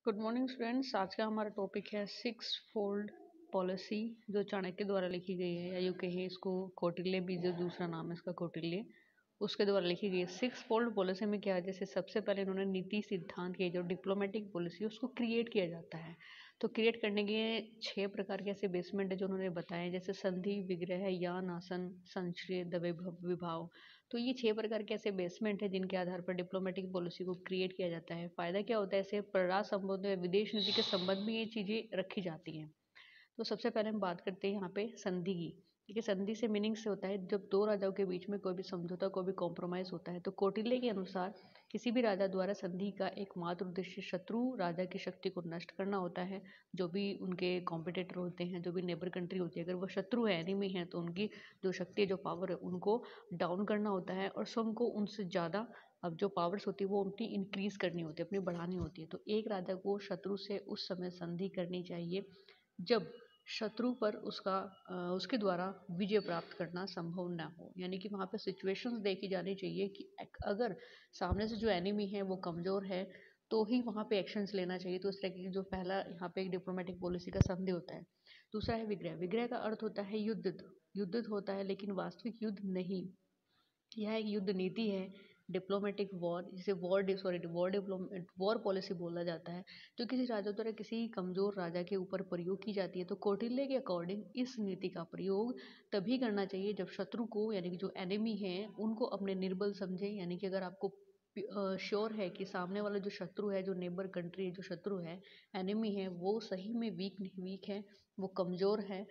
Good morning students. आज का हमारा टॉपिक है सिक्स फोल्ड पॉलिसी, जो चाणक्य द्वारा लिखी गई है, या यूँ कहें इसको कौटिल्य भी, जो दूसरा नाम है इसका कौटिल्य, उसके द्वारा लिखी गई है। सिक्स फोल्ड पॉलिसी में क्या है, जैसे सबसे पहले इन्होंने नीति सिद्धांत की जो डिप्लोमेटिक पॉलिसी है उसको क्रिएट किया जाता है। तो क्रिएट करने के 6 प्रकार के ऐसे बेसमेंट है जो उन्होंने बताए, जैसे संधि, विग्रह, यान, आसन, संचय, दवे, विभाव। तो ये 6 प्रकार के ऐसे बेसमेंट है जिनके आधार पर डिप्लोमेटिक पॉलिसी को क्रिएट किया जाता है। फायदा क्या होता है, ऐसे परराष्ट्र संबंध या विदेश नीति के संबंध में ये चीजें रखी जाती हैं। तो सबसे पहले हम बात करते हैं यहाँ पे संधि की। ठीक है, संधि से मीनिंग से होता है जब दो राजाओं के बीच में कोई भी समझौता, कोई भी कॉम्प्रोमाइज होता है। तो कौटिल्य के अनुसार किसी भी राजा द्वारा संधि का एकमात्र उद्देश्य शत्रु राजा की शक्ति को नष्ट करना होता है। जो भी उनके कॉम्पिटिटर होते हैं, जो भी नेबर कंट्री होती है, अगर वो शत्रु है, एनिमी है, तो उनकी जो शक्ति है, जो पावर है, उनको डाउन करना होता है और स्वयं को उनसे ज़्यादा, अब जो पावर्स होती है वो उनकी इंक्रीज करनी होती है, अपनी बढ़ानी होती है। तो एक राजा को शत्रु से उस समय संधि करनी चाहिए जब शत्रु पर उसके द्वारा विजय प्राप्त करना संभव ना हो। यानी कि वहाँ पे सिचुएशंस देखी जानी चाहिए कि अगर सामने से जो एनिमी है वो कमज़ोर है तो ही वहाँ पे एक्शंस लेना चाहिए। तो इस तरह की जो पहला यहाँ पे एक डिप्लोमेटिक पॉलिसी का संधि होता है। दूसरा है विग्रह। विग्रह का अर्थ होता है युद्ध। युद्ध होता है लेकिन वास्तविक युद्ध नहीं। यह एक युद्ध नीति है, डिप्लोमेटिक वॉर, जिसे वॉर पॉलिसी बोला जाता है, जो किसी राजा द्वारा किसी कमजोर राजा के ऊपर प्रयोग की जाती है। तो कौटिल्य के अकॉर्डिंग इस नीति का प्रयोग तभी करना चाहिए जब शत्रु को, यानी कि जो एनिमी है, उनको अपने निर्बल समझे। यानी कि अगर आपको श्योर है कि सामने वाला जो शत्रु है, जो नेबर कंट्री, जो शत्रु है, एनिमी है, वो सही में वीक है, वो कमज़ोर है,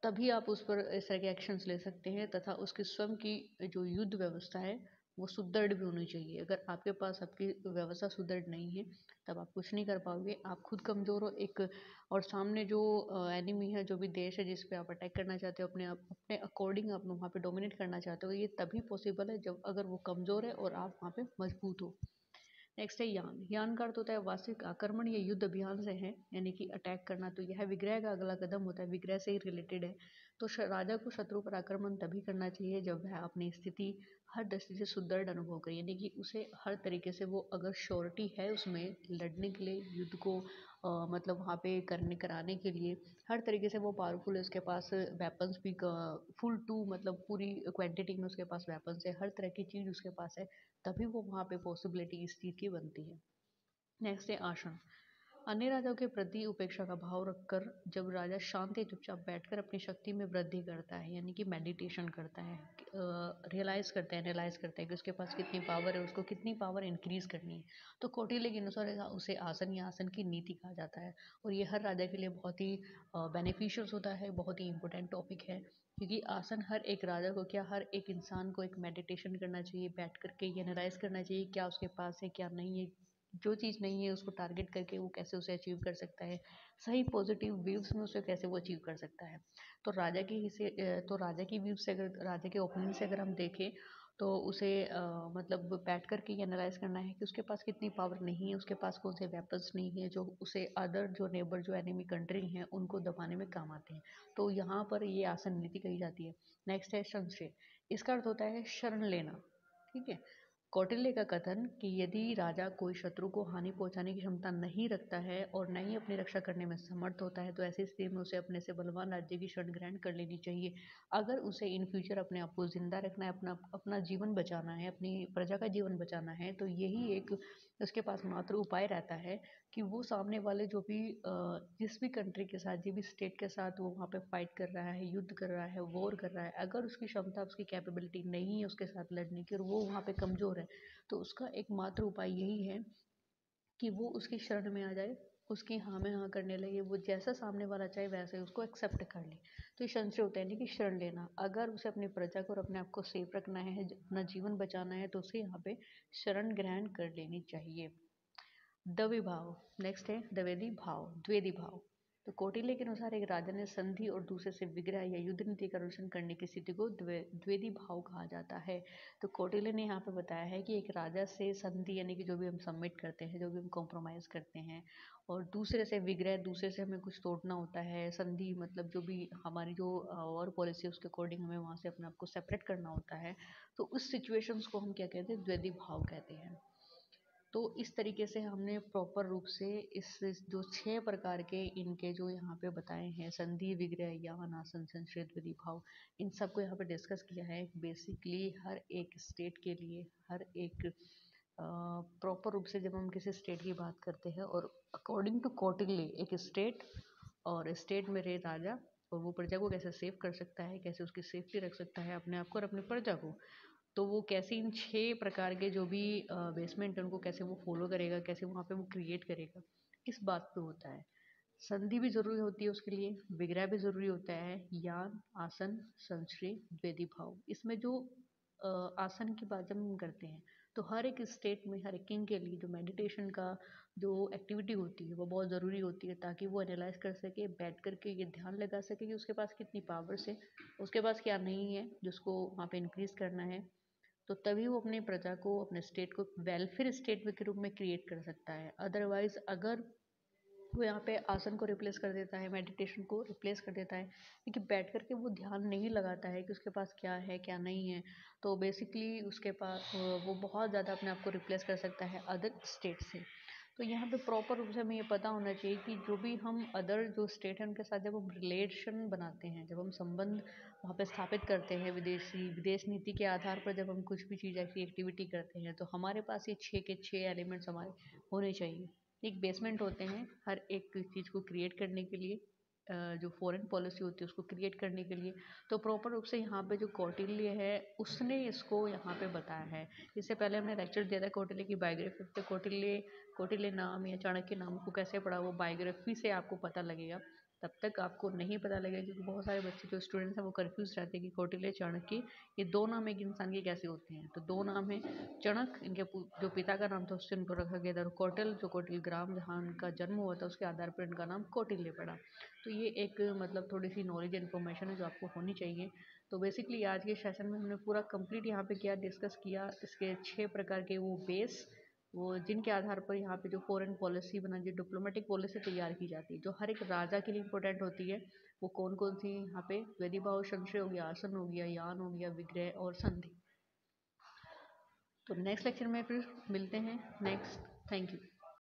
तभी आप उस पर इस तरह के एक्शंस ले सकते हैं। तथा उसकी स्वयं की जो युद्ध व्यवस्था है वो सुदृढ़ भी होनी चाहिए। अगर आपके पास आपकी व्यवस्था सुदृढ़ नहीं है तब आप कुछ नहीं कर पाओगे, आप खुद कमज़ोर हो एक, और सामने जो एनिमी है, जो भी देश है जिस पे आप अटैक करना चाहते हो, अपने अकॉर्डिंग आप वहाँ पे डोमिनेट करना चाहते हो, ये तभी पॉसिबल है जब अगर वो कमज़ोर है और आप वहाँ पे मजबूत हो। नेक्स्ट है यान। यान का अर्थ होता है वास्तविक आक्रमण या युद्ध अभियान से है, यानी कि अटैक करना। तो यह विग्रह का अगला कदम होता है, विग्रह से ही रिलेटेड है। तो राजा को शत्रु पर आक्रमण तभी करना चाहिए जब वह अपनी स्थिति हर दृष्टि से सुदृढ़ अनुभव करे, यानी कि उसे हर तरीके से वो अगर श्योरिटी है उसमें लड़ने के लिए, युद्ध को मतलब वहाँ पे कराने के लिए हर तरीके से वो पावरफुल है, उसके पास वेपन्स भी फुल टू, मतलब पूरी क्वांटिटी में उसके पास वेपन्स है, हर तरह की चीज़ उसके पास है, तभी वो वहाँ पे पॉसिबिलिटी इस चीज़ की बनती है। नेक्स्ट है आसन। अन्य राजाओं के प्रति उपेक्षा का भाव रखकर जब राजा शांति चुपचाप बैठकर अपनी शक्ति में वृद्धि करता है, यानी कि मेडिटेशन करता है, रियलाइज करते हैं, रियलाइज करते हैं कि उसके पास कितनी पावर है, उसको कितनी पावर इंक्रीज करनी है। तो कौटिल्य के अनुसार उसे आसन या आसन की नीति कहा जाता है। और ये हर राजा के लिए बहुत ही बेनिफिशियस होता है, बहुत ही इंपॉर्टेंट टॉपिक है, क्योंकि आसन हर एक राजा को, क्या हर एक इंसान को एक मेडिटेशन करना चाहिए, बैठ करके ये एनालाइज करना चाहिए क्या उसके पास है, क्या नहीं है, जो चीज़ नहीं है उसको टारगेट करके वो कैसे उसे अचीव कर सकता है, सही पॉजिटिव व्यूज में उसे कैसे वो अचीव कर सकता है। तो राजा की व्यूज से, अगर राजा के ओपिनियन से अगर हम देखें, तो उसे मतलब बैठ कर के एनालाइज करना है कि उसके पास कितनी पावर नहीं है, उसके पास कौन से वेपन्स नहीं है जो उसे अदर जो नेबर, जो एनिमी कंट्री हैं, उनको दबाने में काम आते हैं। तो यहाँ पर ये आसन नीति कही जाती है। नेक्स्ट है संशय। इसका अर्थ होता है शरण लेना। ठीक है, कौटिल्य का कथन कि यदि राजा कोई शत्रु को हानि पहुंचाने की क्षमता नहीं रखता है और न ही अपनी रक्षा करने में समर्थ होता है, तो ऐसी स्थिति में उसे अपने से बलवान राज्य की शरण ग्रहण कर लेनी चाहिए। अगर उसे इन फ्यूचर अपने आप को जिंदा रखना है, अपना अपना जीवन बचाना है, अपनी प्रजा का जीवन बचाना है, तो यही एक उसके पास मात्र उपाय रहता है कि वो सामने वाले जो भी जिस भी कंट्री के साथ, जिस भी स्टेट के साथ वो वहाँ पे फाइट कर रहा है, युद्ध कर रहा है, वॉर कर रहा है, अगर उसकी क्षमता, उसकी कैपेबिलिटी नहीं है उसके साथ लड़ने की और वो वहाँ पे कमज़ोर है, तो उसका एकमात्र उपाय यही है कि वो उसकी शरण में आ जाए, उसकी हाँ में हाँ करने लगे, वो जैसा सामने वाला चाहे वैसे उसको एक्सेप्ट कर ले। तो ये संशय होता है, नहीं कि शरण लेना। अगर उसे अपनी प्रजा को और अपने आप को सेफ रखना है, अपना जीवन बचाना है, तो उसे यहाँ पे शरण ग्रहण कर लेनी चाहिए। द्वि भाव। नेक्स्ट है द्विवेदी भाव, द्वेदी भाव। तो कौटिल्य के अनुसार एक राजा ने संधि और दूसरे से विग्रह या युद्ध नीति का अनुसरण करने की स्थिति को द्वेदी भाव कहा जाता है। तो कौटिल्य ने यहाँ पे बताया है कि एक राजा से संधि, यानी कि जो भी हम सबमिट करते हैं, जो भी हम कॉम्प्रोमाइज़ करते हैं, और दूसरे से विग्रह, दूसरे से हमें कुछ तोड़ना होता है, संधि मतलब जो भी हमारी जो और पॉलिसी है उसके अकॉर्डिंग हमें वहाँ से अपने आप को सेपरेट करना होता है। तो उस सिचुएशंस को हम क्या कहते हैं, द्वेदी भाव कहते हैं। तो इस तरीके से हमने प्रॉपर रूप से इस जो 6 प्रकार के इनके जो यहाँ पे बताए हैं, संधि, विग्रह, यान, आसन, संश्रित, विधि, भाव, इन सबको यहाँ पे डिस्कस किया है। बेसिकली हर एक स्टेट के लिए, हर एक प्रॉपर रूप से जब हम किसी स्टेट की बात करते हैं और अकॉर्डिंग टू कौटिल्य एक स्टेट और स्टेट में रहे राजा और वो प्रजा को कैसे सेव कर सकता है, कैसे उसकी सेफ्टी रख सकता है अपने आप को और अपनी प्रजा को, तो वो कैसे इन 6 प्रकार के जो भी बेसमेंट है उनको कैसे वो फॉलो करेगा, कैसे वहाँ पे वो क्रिएट करेगा, इस बात पे होता है। संधि भी ज़रूरी होती है उसके लिए, विग्रह भी ज़रूरी होता है, यान, आसन, संश्रय, द्वेदी भाव। इसमें जो आसन की बात जब हम करते हैं तो हर एक स्टेट में हर एक किंग के लिए जो मेडिटेशन का जो एक्टिविटी होती है वो बहुत ज़रूरी होती है, ताकि वो एनालाइज कर सके, बैठ करके ये ध्यान लगा सके कि उसके पास कितनी पावर्स है, उसके पास क्या नहीं है जिसको वहाँ पे इंक्रीज करना है। तो तभी वो अपनी प्रजा को, अपने स्टेट को वेलफेयर स्टेट के रूप में क्रिएट कर सकता है। अदरवाइज अगर वो यहाँ पे आसन को रिप्लेस कर देता है, मेडिटेशन को रिप्लेस कर देता है, क्योंकि बैठ करके वो ध्यान नहीं लगाता है कि उसके पास क्या है क्या नहीं है, तो बेसिकली उसके पास वो बहुत ज़्यादा अपने आप को रिप्लेस कर सकता है अदर स्टेट से। तो यहाँ पे प्रॉपर रूप से हमें ये पता होना चाहिए कि जो भी हम अदर जो स्टेट है उनके साथ जब हम रिलेशन बनाते हैं, जब हम संबंध वहाँ पे स्थापित करते हैं, विदेश नीति के आधार पर जब हम कुछ भी चीज़ ऐसी एक्टिविटी करते हैं, तो हमारे पास ये 6 के 6 एलिमेंट्स हमारे होने चाहिए। एक बेसमेंट होते हैं हर एक चीज़ को क्रिएट करने के लिए, जो फॉरेन पॉलिसी होती है उसको क्रिएट करने के लिए। तो प्रॉपर रूप से यहाँ पे जो कौटिल्य है उसने इसको यहाँ पे बताया है। इससे पहले हमने लेक्चर दिया था कौटिल्य की बायोग्राफी पे। कौटिल्य नाम या चाणक्य नाम को कैसे पढ़ा, वो बायोग्राफी से आपको पता लगेगा, तब तक आपको नहीं पता लगेगा, क्योंकि बहुत सारे बच्चे जो स्टूडेंट्स हैं वो कंफ्यूज रहते हैं कि कौटिल्य, चाणक्य ये दो नाम एक इंसान के कैसे होते हैं। तो दो नाम है, चणक इनके जो पिता का नाम था उससे इनको रखा गया था, और कौटिल जो कौटिल ग्राम जहाँ उनका जन्म हुआ था उसके आधार पर इनका नाम कौटिल्य पड़ा। तो ये एक मतलब थोड़ी सी नॉलेज इन्फॉर्मेशन है जो आपको होनी चाहिए। तो बेसिकली आज के सेशन में हमने पूरा कंप्लीट यहाँ पे किया, डिस्कस किया इसके 6 प्रकार के वो बेस, वो जिनके आधार पर यहाँ पे जो फॉरेन पॉलिसी बना, जो डिप्लोमेटिक पॉलिसी तैयार की जाती है जो हर एक राजा के लिए इंपॉर्टेंट होती है, वो कौन कौन सी यहाँ पे वेदिभाव, संशय हो गया, आसन हो गया, यान हो गया, विग्रह और संधि। तो नेक्स्ट लेक्चर में फिर मिलते हैं नेक्स्ट। Thank you.